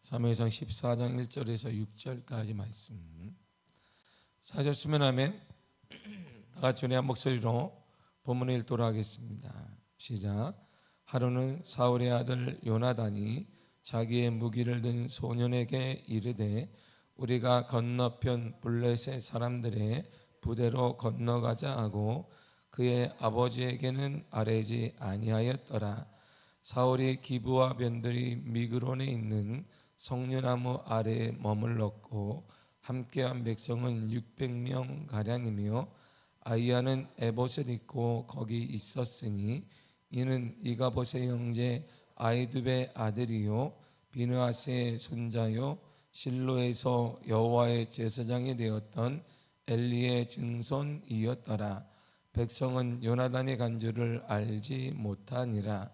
사무엘상 14장 1절에서 6절까지 말씀 찾으셨으면 하면 다 같이 한 목소리로 본문을 읽도록 하겠습니다. 시작. 하루는 사울의 아들 요나단이 자기의 무기를 든 소년에게 이르되 우리가 건너편 블레셋 사람들의 부대로 건너가자 하고 그의 아버지에게는 아뢰지 아니하였더라. 사울이 기브와 변들이 미그론에 있는 성류나무 아래에 머물렀고 함께한 백성은 600명 가량이며 아이야는 에봇을 입고 거기 있었으니 이는 이가봇의 형제 아이두베의 아들이요 비느하스의 손자요 실로에서 여호와의 제사장이 되었던 엘리의 증손이었더라. 백성은 요나단의 간주를 알지 못하니라.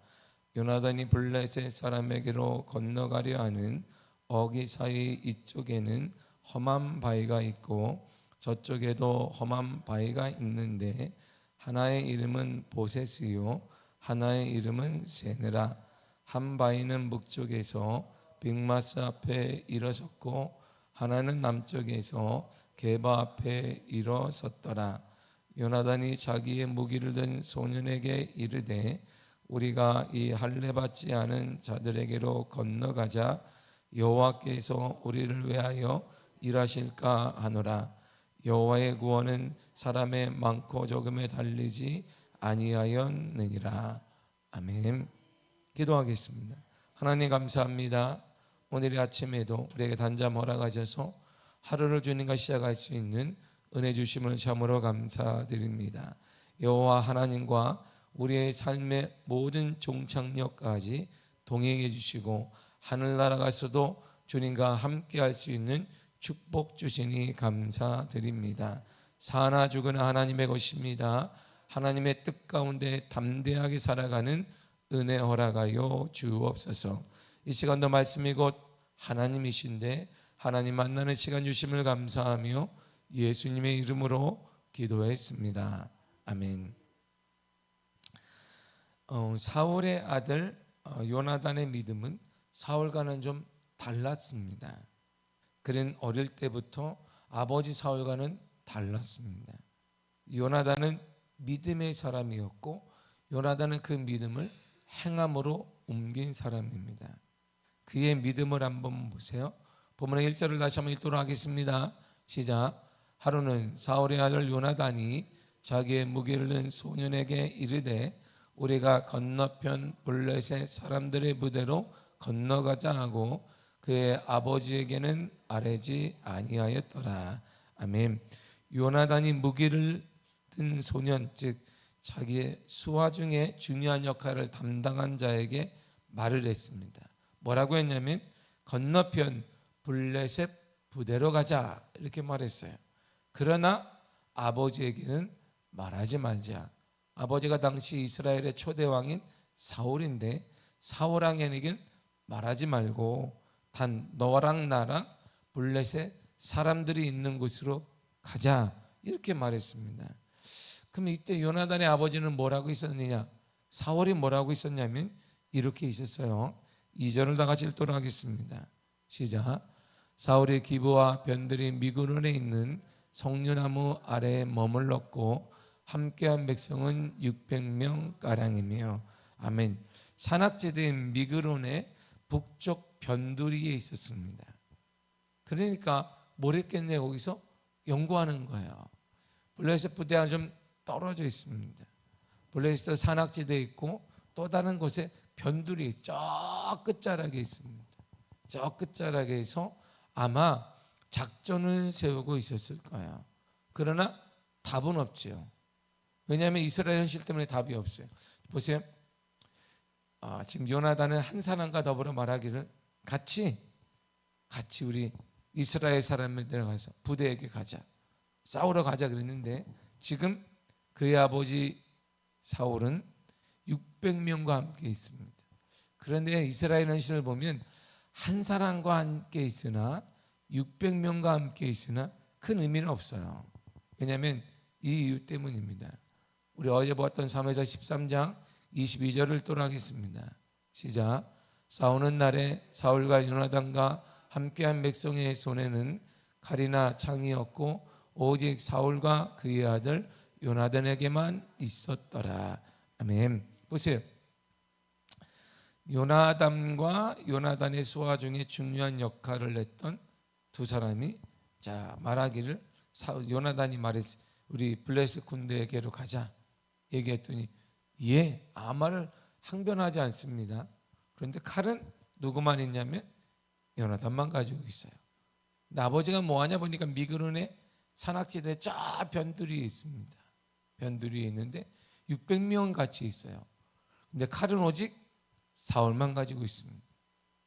요나단이 블레셋 사람에게로 건너가려 하는 어기 사이 이쪽에는 험한 바위가 있고 저쪽에도 험한 바위가 있는데 하나의 이름은 보셋이요 하나의 이름은 세느라. 한 바위는 북쪽에서 빅마스 앞에 일어섰고 하나는 남쪽에서 게바 앞에 일어섰더라. 요나단이 자기의 무기를 든 소년에게 이르되 우리가 이 할례 받지 않은 자들에게로 건너가자. 여호와께서 우리를 위하여 일하실까 하노라. 여호와의 구원은 사람의 많고 적음에 달리지 아니하였느니라. 아멘. 기도하겠습니다. 하나님 감사합니다. 오늘 아침에도 우리에게 단잠 허락하셔서 하루를 주님과 시작할 수 있는 은혜 주심을 참으로 감사드립니다. 여호와 하나님과 우리의 삶의 모든 종착역까지 동행해 주시고 하늘나라 가서도 주님과 함께 할 수 있는 축복 주시니 감사드립니다. 사나 죽으나 하나님의 것입니다. 하나님의 뜻 가운데 담대하게 살아가는 은혜 허락하여 주옵소서. 이 시간도 말씀이 곧 하나님이신데 하나님 만나는 시간 주심을 감사하며 예수님의 이름으로 기도했습니다. 아멘. 사울의 아들 요나단의 믿음은 사울과는 좀 달랐습니다. 그는 어릴 때부터 아버지 사울과는 달랐습니다. 요나단은 믿음의 사람이었고 요나단은 그 믿음을 행함으로 옮긴 사람입니다. 그의 믿음을 한번 보세요. 본문의 1절을 다시 한번 읽도록 하겠습니다. 시작. 하루는 사울의 아들 요나단이 자기의 무기를 든 소년에게 이르되 우리가 건너편 블레셋 사람들의 부대로 건너가자 하고 그의 아버지에게는 아뢰지 아니하였더라. 아멘. 요나단이 무기를 든 소년, 즉 자기의 수하 중에 중요한 역할을 담당한 자에게 말을 했습니다. 뭐라고 했냐면 건너편 블레셋 부대로 가자 이렇게 말했어요. 그러나 아버지에게는 말하지 말자. 아버지가 당시 이스라엘의 초대 왕인 사울인데 사울 왕에게는 말하지 말고 단 너랑 나랑 블레셋 사람들이 있는 곳으로 가자 이렇게 말했습니다. 그럼 이때 요나단의 아버지는 뭐라고 있었느냐? 사울이 뭐라고 있었냐면 이렇게 있었어요. 2절을 다 같이 읽도록 하겠습니다. 시작. 사울의 기브와 변들이 미그론에 있는 성류나무 아래에 머물렀고 함께한 백성은 600명 가량이며 아멘. 산악지대인 미그론의 북쪽 변두리에 있었습니다. 그러니까 뭘 했겠네 거기서 연구하는 거예요. 블레셋 부대와 좀 떨어져 있습니다. 블레셋 산악지대에 있고 또 다른 곳에 변두리 저 끝자락에 있습니다. 저 끝자락에서 아마 작전을 세우고 있었을 거예요. 그러나 답은 없죠. 왜냐하면 이스라엘 현실 때문에 답이 없어요. 보세요. 지금 요나단은 한 사람과 더불어 말하기를 같이 우리 이스라엘 사람들 가서 부대에게 가자. 싸우러 가자 그랬는데 지금 그의 아버지 사울은 600명과 함께 있습니다. 그런데 이스라엘 현실을 보면 한 사람과 함께 있으나 600명과 함께 있으나 큰 의미는 없어요. 왜냐하면 이 이유 때문입니다. 우리 어제 보았던 사무엘상 13장 22절을 또 하겠습니다. 시작. 싸우는 날에 사울과 요나단과 함께한 백성의 손에는 칼이나 창이 없고 오직 사울과 그의 아들 요나단에게만 있었더라. 아멘. 보세요. 요나단과 요나단의 수하 중에 중요한 역할을 했던 두 사람이 말하기를, 요나단이 말했어. 우리 블레셋 군대에게로 가자 얘기했더니 아무 말을 항변하지 않습니다. 그런데 칼은 누구만 있냐면 요나단만 가지고 있어요. 근데 아버지가 뭐하냐 보니까 미그론의 산악지대에 저 변두리에 있습니다. 변두리에 있는데 600명 같이 있어요. 근데 칼은 오직 사울만 가지고 있습니다.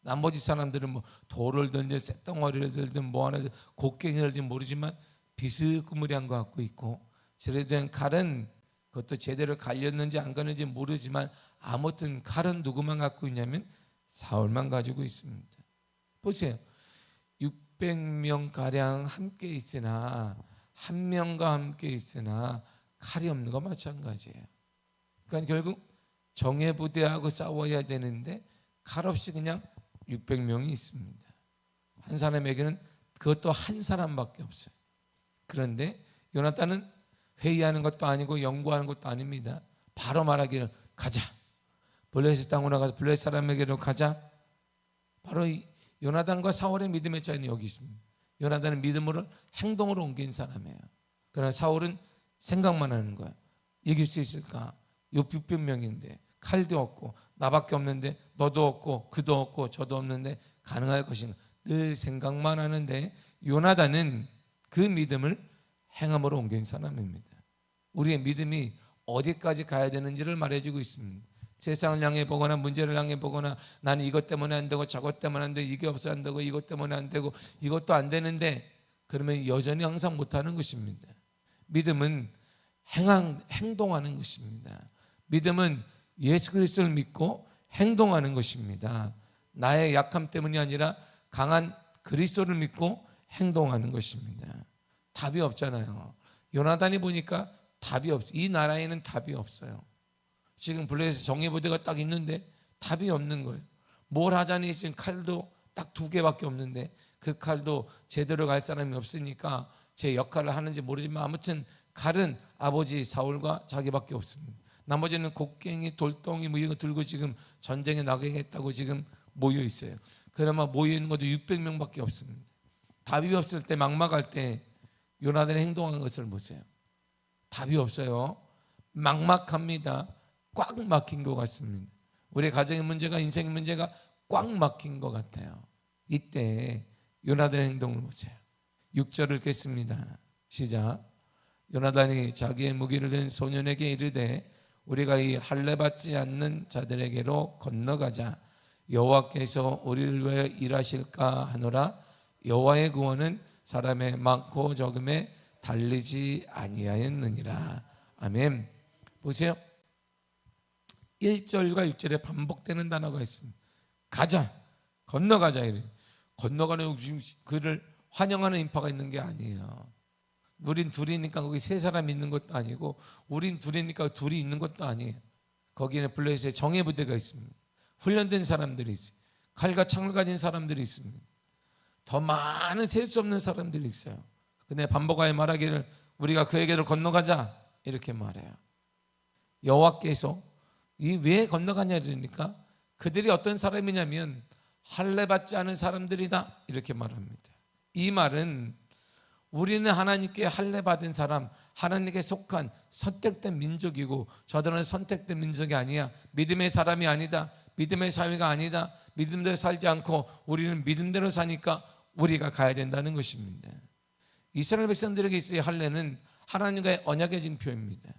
나머지 사람들은 뭐 돌을 던져 쇳덩어리를 들든 뭐 하나 곡괭이를 들든 모르지만 비스무리한 거 갖고 있고, 제대로 된 칼은 그것도 제대로 갈렸는지 안 갈렸는지 모르지만 아무튼 칼은 누구만 갖고 있냐면 사울만 가지고 있습니다. 보세요. 600명가량 함께 있으나 한 명과 함께 있으나 칼이 없는 거 마찬가지예요. 그러니까 결국 정예부대하고 싸워야 되는데 칼 없이 그냥 600명이 있습니다. 한 사람에게는 그것도 한 사람밖에 없어요. 그런데 요나단은 회의하는 것도 아니고 연구하는 것도 아닙니다. 바로 말하기를 가자. 블레셋 땅으로 가서 블레셋 사람에게로 가자. 바로 이 요나단과 사울의 믿음의 차이는 여기 있습니다. 요나단은 믿음으로 행동으로 옮긴 사람이에요. 그러나 사울은 생각만 하는 거야. 이길 수 있을까? 600명인데 칼도 없고 나밖에 없는데 너도 없고 그도 없고 저도 없는데 가능할 것인가? 늘 생각만 하는데 요나단은 그 믿음을 행함으로 옮긴 사람입니다. 우리의 믿음이 어디까지 가야 되는지를 말해주고 있습니다. 세상을 향해 보거나 문제를 향해 보거나 나는 이것 때문에 안 되고 저것 때문에 안 되고 이게 없어 안 되고 이것 때문에 안 되고 이것도 안 되는데 그러면 여전히 항상 못하는 것입니다. 믿음은 행동하는 것입니다. 믿음은 예수 그리스도를 믿고 행동하는 것입니다. 나의 약함 때문이 아니라 강한 그리스도를 믿고 행동하는 것입니다. 답이 없잖아요. 요나단이 보니까 답이 없어요. 이 나라에는 답이 없어요. 지금 블레셋 정예부대가 딱 있는데 답이 없는 거예요. 뭘 하자니 지금 칼도 딱 2개밖에 없는데 그 칼도 제대로 갈 사람이 없으니까 제 역할을 하는지 모르지만 아무튼 칼은 아버지 사울과 자기밖에 없습니다. 나머지는 곡괭이, 돌덩이 뭐 이런 거 들고 지금 전쟁에 나가겠다고 지금 모여 있어요. 그나마 모여 있는 것도 600명밖에 없습니다. 답이 없을 때 막막할 때 요나단이 행동한 것을 보세요. 답이 없어요. 막막합니다. 꽉 막힌 것 같습니다. 우리 가정의 문제가 인생의 문제가 꽉 막힌 것 같아요. 이때 요나단의 행동을 보세요. 6절을 읽겠습니다. 시작. 요나단이 자기의 무기를 든 소년에게 이르되 우리가 이 할례 받지 않는 자들에게로 건너가자. 여호와께서 우리를 위하여 일하실까 하노라. 여호와의 구원은 사람의 많고 적음에 달리지 아니하였느니라. 아멘. 보세요. 1절과 6절에 반복되는 단어가 있습니다. 가자, 건너가자. 이래. 건너가는 그를 환영하는 인파가 있는 게 아니에요. 우린 둘이니까 거기 3사람 있는 것도 아니고 우린 둘이니까 둘이 있는 것도 아니에요. 거기는 블레셋에 정예부대가 있습니다. 훈련된 사람들이 있어요. 칼과 창을 가진 사람들이 있습니다. 더 많은 셀 수 없는 사람들이 있어요. 근데 반복하여 말하기를 우리가 그에게로 건너가자 이렇게 말해요. 여호와께서 이 왜 건너가냐 그러니까 그들이 어떤 사람이냐면 할례 받지 않은 사람들이다 이렇게 말합니다. 이 말은 우리는 하나님께 할례 받은 사람, 하나님께 속한 선택된 민족이고 저들은 선택된 민족이 아니야. 믿음의 사람이 아니다. 믿음의 사회가 아니다. 믿음대로 살지 않고 우리는 믿음대로 사니까 우리가 가야 된다는 것입니다. 이스라엘 백성들에게 있어야 할례는 하나님과의 언약의 징표입니다.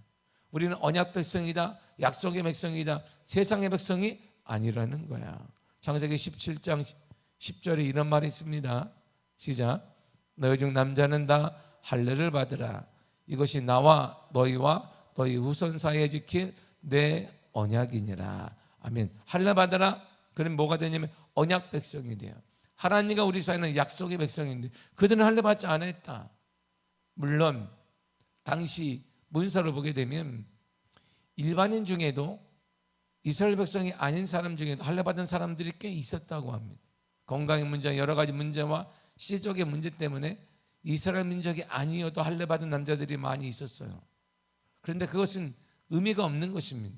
우리는 언약 백성이다, 약속의 백성이다, 세상의 백성이 아니라는 거야. 창세기 17장 10절에 이런 말이 있습니다. 시작. 너희 중 남자는 다 할례를 받으라. 이것이 나와 너희와 너희 후손 사이에 지킬 내 언약이니라. 아멘. 할례 받으라. 그럼 뭐가 되냐면 언약 백성이 돼요. 하나님과 우리 사이는 약속의 백성인데 그들은 할례 받지 않았다. 물론 당시 문서를 보게 되면 일반인 중에도 이스라엘 백성이 아닌 사람 중에도 할례받은 사람들이 꽤 있었다고 합니다. 건강의 문제, 여러 가지 문제와 씨족의 문제 때문에 이스라엘 민족이 아니어도 할례받은 남자들이 많이 있었어요. 그런데 그것은 의미가 없는 것입니다.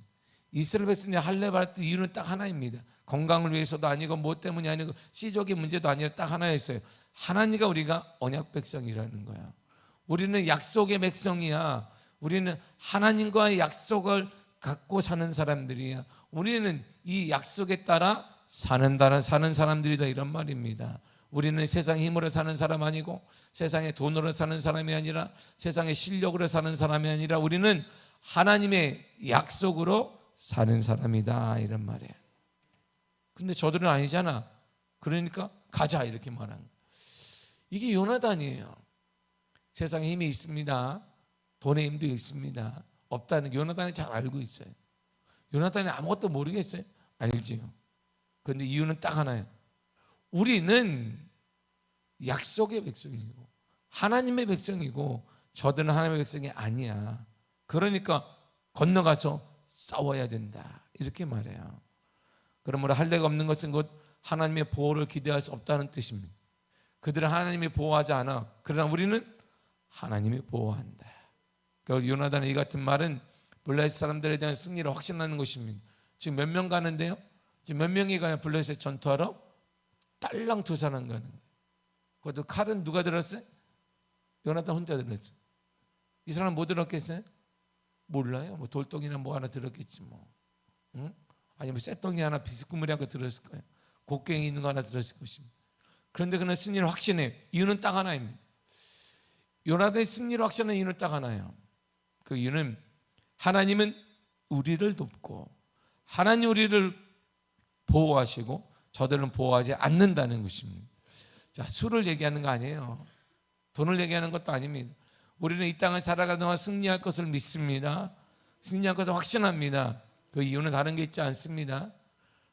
이스라엘 백성이 할례받을 이유는 딱 하나입니다. 건강을 위해서도 아니고 뭐 때문이 아니고 씨족의 문제도 아니라 딱 하나였어요. 하나님과 우리가 언약 백성이라는 거야. 우리는 약속의 백성이야. 우리는 하나님과의 약속을 갖고 사는 사람들이야. 우리는 이 약속에 따라 사는 사람들이다, 이런 말입니다. 우리는 세상의 힘으로 사는 사람 아니고 세상의 돈으로 사는 사람이 아니라 세상의 실력으로 사는 사람이 아니라 우리는 하나님의 약속으로 사는 사람이다, 이런 말이에요. 근데 저들은 아니잖아. 그러니까 가자, 이렇게 말하는 거예요. 이게 요나단이에요. 세상에 힘이 있습니다. 돈의 힘도 있습니다. 없다는 게 요나단이 잘 알고 있어요. 요나단이 아무것도 모르겠어요? 알지요. 그런데 이유는 딱 하나예요. 우리는 약속의 백성이고 하나님의 백성이고 저들은 하나님의 백성이 아니야. 그러니까 건너가서 싸워야 된다, 이렇게 말해요. 그러므로 할례가 없는 것은 곧 하나님의 보호를 기대할 수 없다는 뜻입니다. 그들은 하나님이 보호하지 않아. 그러나 우리는 하나님이 보호한다. 그러니까 요나단의 이 같은 말은 블레셋 사람들에 대한 승리를 확신하는 것입니다. 지금 몇 명 가는데요? 지금 몇 명이 가요? 블레셋 전투하러? 딸랑 두 사람 가는 거예요. 그것도 칼은 누가 들었어요? 요나단 혼자 들었죠. 이 사람 뭐 들었겠어요? 몰라요. 뭐 돌덩이나 뭐 하나 들었겠지 뭐. 응? 아니면 쇳덩이 하나 비스꾸물이 거 들었을 거예요. 곡괭이 있는 거 하나 들었을 것입니다. 그런데 그는 승리를 확신해요. 이유는 딱 하나입니다. 요나단의 승리를 확신하는 이유는 딱 하나예요. 그 이유는 하나님은 우리를 돕고 하나님 우리를 보호하시고 저들은 보호하지 않는다는 것입니다. 자, 수를 얘기하는 거 아니에요. 돈을 얘기하는 것도 아닙니다. 우리는 이 땅을 살아가는 동안 승리할 것을 믿습니다. 승리할 것을 확신합니다. 그 이유는 다른 게 있지 않습니다.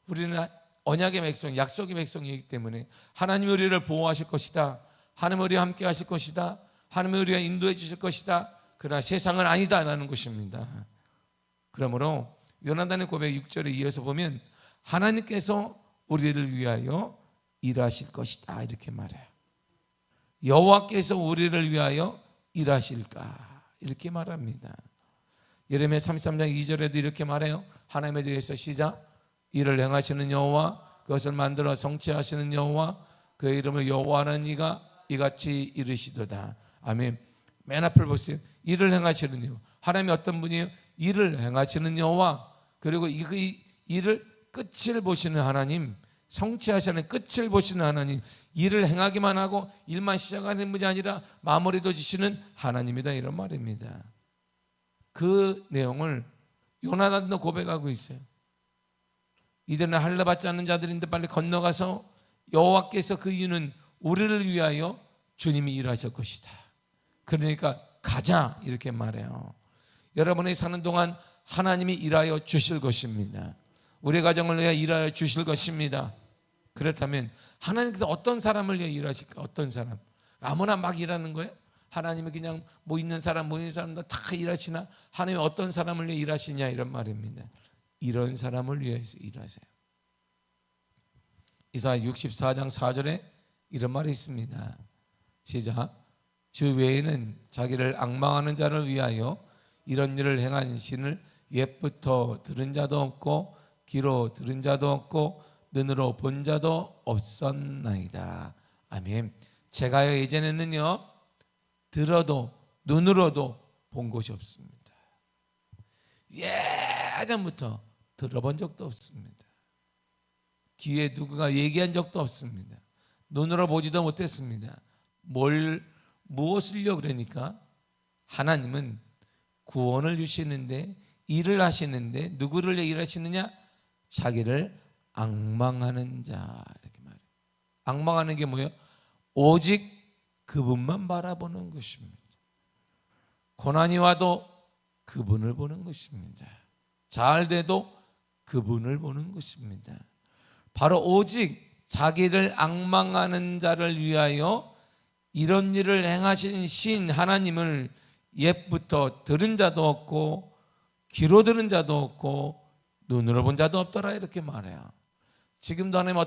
우리는 언약의 백성, 약속의 백성이기 때문에 하나님이 우리를 보호하실 것이다. 하나님이 우리와 함께 하실 것이다. 하나님이 우리가 인도해 주실 것이다. 그러나 세상은 아니다라는 것입니다. 그러므로 요나단의 고백 6절에 이어서 보면 하나님께서 우리를 위하여 일하실 것이다, 이렇게 말해요. 여호와께서 우리를 위하여 일하실까, 이렇게 말합니다. 예레미야 33장 2절에도 이렇게 말해요. 하나님에 대해서 시작. 일을 행하시는 여호와, 그것을 만들어 성취하시는 여호와, 그의 이름을 여호와는 이가 이같이 이르시도다. 아멘. 맨 앞을 보세요. 일을 행하시는 여호와. 하나님이 어떤 분이에요? 일을 행하시는 여호와, 그리고 이 일을 끝을 보시는 하나님, 성취하시는 끝을 보시는 하나님, 일을 행하기만 하고 일만 시작하는 분이 아니라 마무리도 지시는 하나님이다, 이런 말입니다. 그 내용을 요나단도 고백하고 있어요. 이들은 할례받지 않는 자들인데 빨리 건너가서 여호와께서 그 이유는 우리를 위하여 주님이 일하실 것이다. 그러니까 가자, 이렇게 말해요. 여러분이 사는 동안 하나님이 일하여 주실 것입니다. 우리 가정을 위해 일하여 주실 것입니다. 그렇다면 하나님께서 어떤 사람을 위해 일하실까? 어떤 사람? 아무나 막 일하는 거예요? 하나님이 그냥 뭐 있는 사람 뭐 있는 사람들 다 일하시나? 하나님이 어떤 사람을 위해 일하시냐, 이런 말입니다. 이런 사람을 위해서 일하세요. 이사야 64장 4절에 이런 말이 있습니다. 시작. 주 외에는 자기를 앙망하는 자를 위하여 이런 일을 행한 신을 옛부터 들은 자도 없고 귀로 들은 자도 없고 눈으로 본 자도 없었나이다. 아멘. 제가요 예전에는요 들어도 눈으로도 본 것이 없습니다. 예전부터 들어본 적도 없습니다. 귀에 누구가 얘기한 적도 없습니다. 눈으로 보지도 못했습니다. 무엇을요? 그러니까 하나님은 구원을 주시는데 일을 하시는데 누구를 일하시느냐? 자기를 앙망하는 자, 이렇게 말해요. 앙망하는 게 뭐예요? 오직 그분만 바라보는 것입니다. 고난이 와도 그분을 보는 것입니다. 잘 돼도 그분을 보는 것입니다. 바로 오직 자기를 앙망하는 자를 위하여 이런 일을 행하신 신 하나님을 옛부터 들은 자도 없고 귀로 들은 자도 없고 눈으로 본 자도 없더라 이렇게 말해요. 지금도 하나님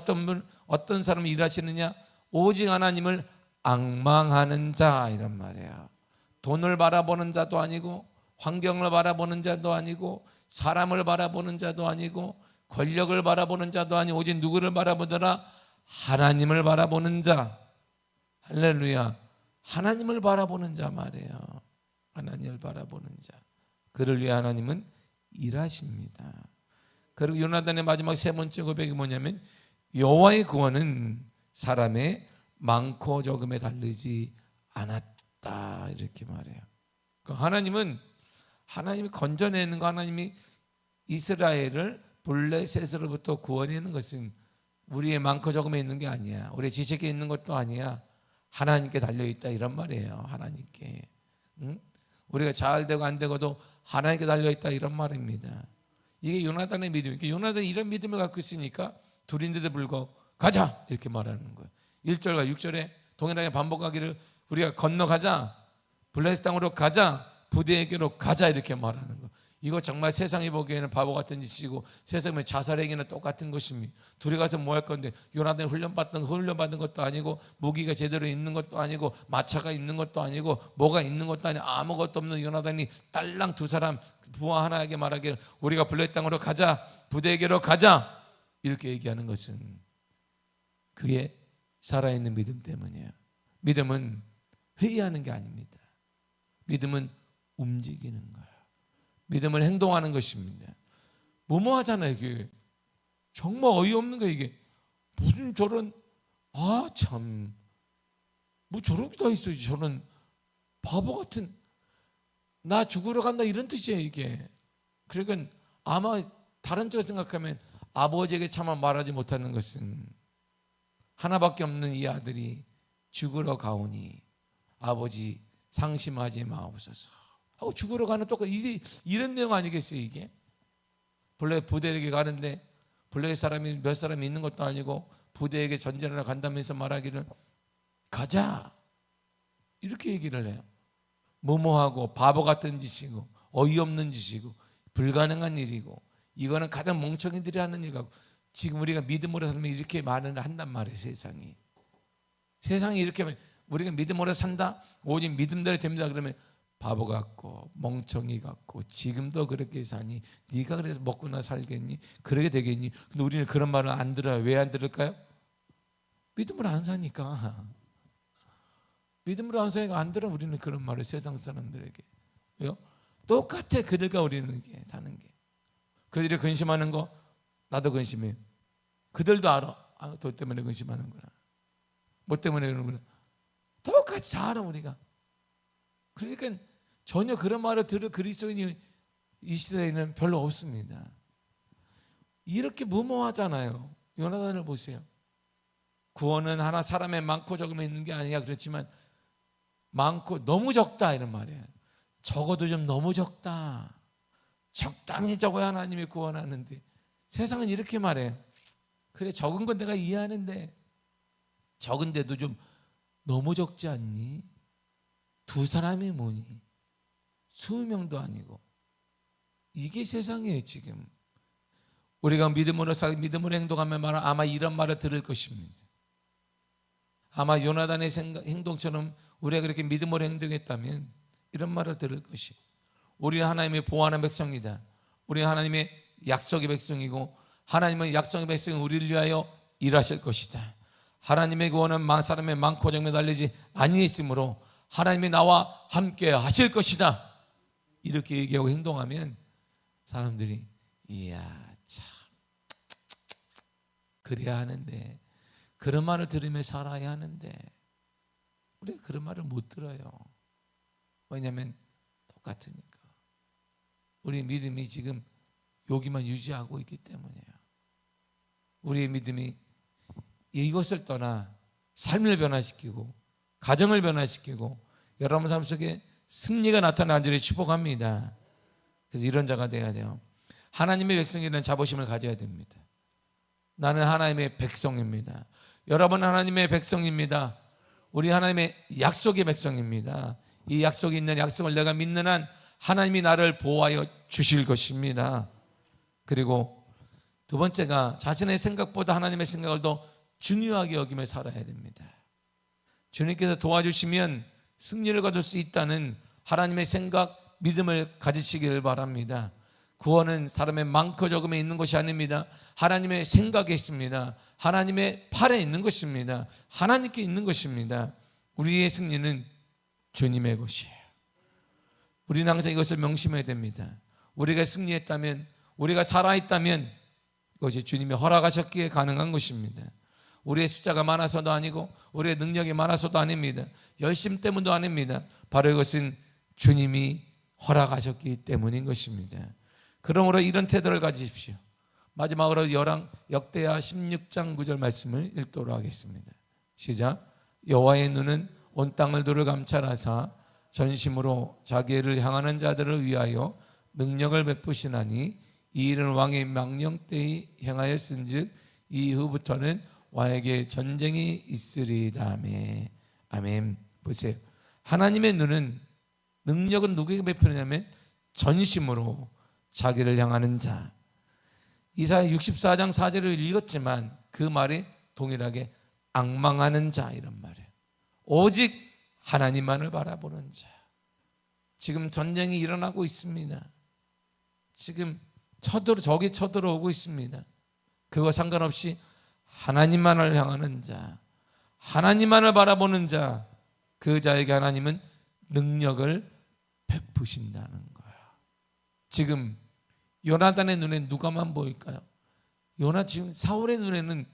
어떤 사람이 일하시느냐? 오직 하나님을 앙망하는 자 이런 말이에요. 돈을 바라보는 자도 아니고 환경을 바라보는 자도 아니고 사람을 바라보는 자도 아니고 권력을 바라보는 자도 아니고 오직 누구를 바라보더라? 하나님을 바라보는 자. 할렐루야. 하나님을 바라보는 자 말이에요. 하나님을 바라보는 자. 그를 위해 하나님은 일하십니다. 그리고 요나단의 마지막 세 번째 고백이 뭐냐면 여호와의 구원은 사람의 많고 적음에 다르지 않았다 이렇게 말해요. 하나님이 건져내는 거, 하나님이 이스라엘을 블레셋으로부터 구원하는 것은 우리의 많고 적음에 있는 게 아니야. 우리의 지식에 있는 것도 아니야. 하나님께 달려있다 이런 말이에요. 하나님께. 응? 우리가 잘 되고 안 되고도 하나님께 달려있다 이런 말입니다. 이게 요나단의 믿음이니까 요나단이 이런 믿음을 갖고 있으니까 둘인데도 불구하고 가자 이렇게 말하는 거예요. 1절과 6절에 동일하게 반복하기를 우리가 건너가자, 블레셋 땅으로 가자, 부대에게로 가자 이렇게 말하는 거예요. 이거 정말 세상이 보기에는 바보 같은 짓이고 세상에 자살행위나 똑같은 것입니다. 둘이 가서 뭐 할 건데 요나단이 훈련받은 것도 아니고 무기가 제대로 있는 것도 아니고 마차가 있는 것도 아니고 뭐가 있는 것도 아니고 아무것도 없는 요나단이 딸랑 두 사람 부하 하나에게 말하기를 우리가 블레셋 땅으로 가자, 부대에게로 가자 이렇게 얘기하는 것은 그의 살아있는 믿음 때문이에요. 믿음은 회의하는 게 아닙니다. 믿음은 움직이는 거예요. 믿음은 행동하는 것입니다. 무모하잖아요. 이게 정말 어이없는 거예요. 이게 무슨 저런 참 뭐 저런 게 다 있어요. 저런 바보 같은 나 죽으러 간다 이런 뜻이에요. 이게 그러니까 아마 다른 쪽으로 생각하면 아버지에게 차마 말하지 못하는 것은 하나밖에 없는 이 아들이 죽으러 가오니 아버지 상심하지 마옵소서 하고 죽으러 가는 똑같이 이런 내용 아니겠어요. 이게 블레셋 부대에게 가는데 블레셋 사람이 몇 사람이 있는 것도 아니고 부대에게 전쟁하러 간다면서 말하기를 가자 이렇게 얘기를 해요. 무모하고 바보 같은 짓이고 어이없는 짓이고 불가능한 일이고 이거는 가장 멍청이들이 하는 일이고 지금 우리가 믿음으로 살면 이렇게 말을 한단 말이에요. 세상이 이렇게 우리가 믿음으로 산다 오직 믿음대로 됩니다 그러면 바보 같고 멍청이 같고 지금도 그렇게 사니 네가 그래서 먹고나 살겠니? 그러게 되겠니? 근데 우리는 그런 말을 안 들어요. 왜 안 들을까요? 믿음으로 안 사니까. 믿음으로 안 사니까 안 들어. 우리는 그런 말을 세상 사람들에게. 왜요? 똑같아 그들과 우리는 사는 게. 그들이 근심하는 거 나도 근심해요. 그들도 알아. 돈 때문에 근심하는구나. 뭐 때문에 그러는구나. 똑같이 다 알아 우리가. 그러니까 전혀 그런 말을 들을 그리스도인이 이 시대에는 별로 없습니다. 이렇게 무모하잖아요. 요나단을 보세요. 구원은 하나 사람의 많고 적음에 있는 게 아니야 그렇지만 많고 너무 적다 이런 말이에요. 적어도 좀 너무 적다. 적당히 적어야 하나님이 구원하는데 세상은 이렇게 말해요. 그래 적은 건 내가 이해하는데 적은데도 좀 너무 적지 않니? 두 사람이 뭐니? 20명도 아니고. 이게 세상이에요 지금. 우리가 믿음으로 행동하면 아마 이런 말을 들을 것입니다. 아마 요나단의 행동처럼 우리가 그렇게 믿음으로 행동했다면 이런 말을 들을 것이. 우리는 하나님의 보호하는 백성이다. 우리는 하나님의 약속의 백성이고 하나님은 약속의 백성은 우리를 위하여 일하실 것이다. 하나님의 구원은 사람의 많고 적음에 달리지 아니했으므로 하나님이 나와 함께 하실 것이다. 이렇게 얘기하고 행동하면 사람들이 이야 참 그래야 하는데 그런 말을 들으며 살아야 하는데 우리가 그런 말을 못 들어요. 왜냐하면 똑같으니까. 우리 믿음이 지금 여기만 유지하고 있기 때문이에요. 우리의 믿음이 이것을 떠나 삶을 변화시키고 가정을 변화시키고 여러분 삶 속에 승리가 나타나는 줄을 축복합니다. 그래서 이런 자가 돼야 돼요. 하나님의 백성이라는 자부심을 가져야 됩니다. 나는 하나님의 백성입니다. 여러분 하나님의 백성입니다. 우리 하나님의 약속의 백성입니다. 이 약속이 있는 약속을 내가 믿는 한 하나님이 나를 보호하여 주실 것입니다. 그리고 두 번째가 자신의 생각보다 하나님의 생각을 더 중요하게 여기며 살아야 됩니다. 주님께서 도와주시면 승리를 거둘 수 있다는 하나님의 생각, 믿음을 가지시기를 바랍니다. 구원은 사람의 많고 적음에 있는 것이 아닙니다. 하나님의 생각에 있습니다. 하나님의 팔에 있는 것입니다. 하나님께 있는 것입니다. 우리의 승리는 주님의 것이에요. 우리는 항상 이것을 명심해야 됩니다. 우리가 승리했다면, 우리가 살아있다면 그것이 주님이 허락하셨기에 가능한 것입니다. 우리의 숫자가 많아서도 아니고 우리의 능력이 많아서도 아닙니다. 열심 때문도 아닙니다. 바로 이것은 주님이 허락하셨기 때문인 것입니다. 그러므로 이런 태도를 가지십시오. 마지막으로 역대하 16장 9절 말씀을 읽도록 하겠습니다. 시작. 여호와의 눈은 온 땅을 두루 감찰하사 전심으로 자기를 향하는 자들을 위하여 능력을 베푸시나니 이 일은 왕의 명령 때에 행하였은즉 이후부터는 왕에게 전쟁이 있으리다. 아멘. 보세요. 하나님의 눈은, 능력은 누구에게 베푸느냐면 전심으로 자기를 향하는 자. 이사야 64장 4절을 읽었지만 그 말이 동일하게 앙망하는 자, 이런 말이에요. 오직 하나님만을 바라보는 자. 지금 전쟁이 일어나고 있습니다. 지금 적이 쳐들어오고 있습니다. 그거 상관없이 하나님만을 향하는 자, 하나님만을 바라보는 자, 그 자에게 하나님은 능력을 베푸신다는 거예요. 지금 요나단의 눈에 누가만 보일까요? 지금 사울의 눈에는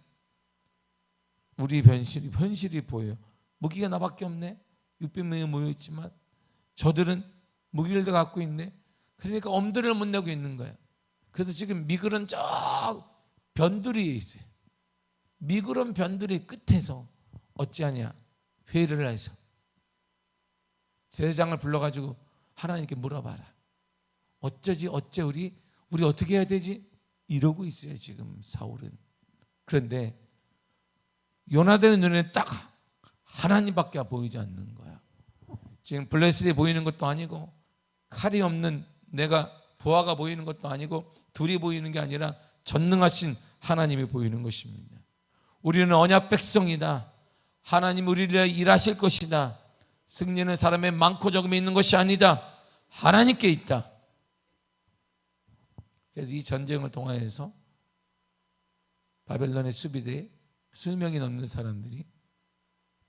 우리 현실이 보여요. 무기가 나밖에 없네. 600명이 모여있지만 저들은 무기를 다 갖고 있네. 그러니까 엄두를 못 내고 있는 거예요. 그래서 지금 미글은 저 변두리에 있어요. 미그런 변두리 끝에서 어찌하냐, 회의를 해서 제사장을 불러가지고 하나님께 물어봐라. 어째 우리 어떻게 해야 되지? 이러고 있어요 지금 사울은. 그런데 요나단의 눈에 딱 하나님밖에 보이지 않는 거야. 지금 블레셋이 보이는 것도 아니고 칼이 없는 내가 부하가 보이는 것도 아니고 둘이 보이는 게 아니라 전능하신 하나님이 보이는 것입니다. 우리는 언약 백성이다. 하나님 우리를 일하실 것이다. 승리는 사람의 많고 적음에 있는 것이 아니다. 하나님께 있다. 그래서 이 전쟁을 통하여서 바벨론의 수비대에 수명이 넘는 사람들이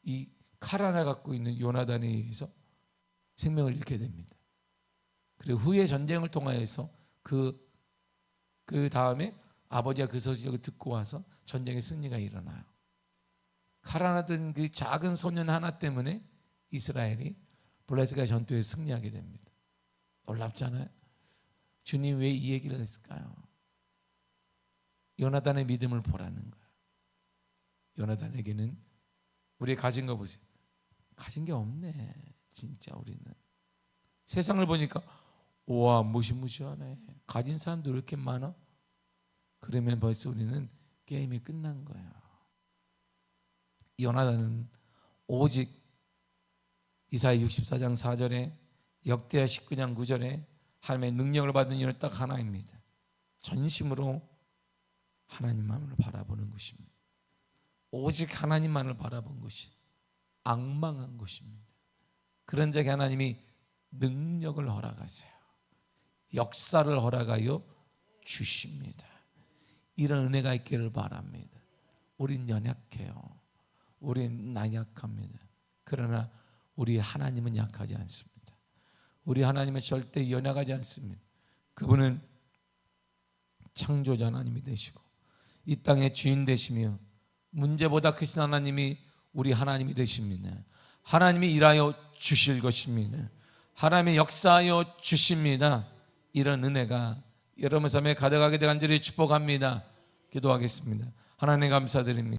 이 칼 하나 갖고 있는 요나단에 의해서 생명을 잃게 됩니다. 그리고 후에 전쟁을 통하여서 그 다음에 아버지가 그 소식을 듣고 와서 전쟁의 승리가 일어나요. 칼 하나 든 그 작은 소년 하나 때문에 이스라엘이 블레셋과의 전투에 승리하게 됩니다. 놀랍잖아요. 주님 왜 이 얘기를 했을까요? 요나단의 믿음을 보라는 거예요. 요나단에게는 우리 가진 거 보세요. 가진 게 없네. 진짜 우리는 세상을 보니까 우와 무시무시하네. 가진 사람도 이렇게 많아? 그러면 벌써 우리는 게임이 끝난 거예요. 요나단은 오직 이사야 64장 4절에 역대하 19장 9절에 하나님의 능력을 받은 이유는 딱 하나입니다. 전심으로 하나님만을 바라보는 것입니다. 오직 하나님만을 바라본 것이 앙망한 것입니다. 그런 자에게 하나님이 능력을 허락하세요. 역사를 허락하여 주십니다. 이런 은혜가 있기를 바랍니다. 우린 연약해요. 우린 나약합니다. 그러나 우리 하나님은 약하지 않습니다. 우리 하나님은 절대 연약하지 않습니다. 그분은 창조자 하나님이 되시고 이 땅의 주인 되시며 문제보다 크신 하나님이 우리 하나님이 되십니다. 하나님이 일하여 주실 것입니다. 하나님의 역사하여 주십니다. 이런 은혜가 여러분 삶에 가득하게 되간 줄을 축복합니다. 기도하겠습니다. 하나님 감사드립니다.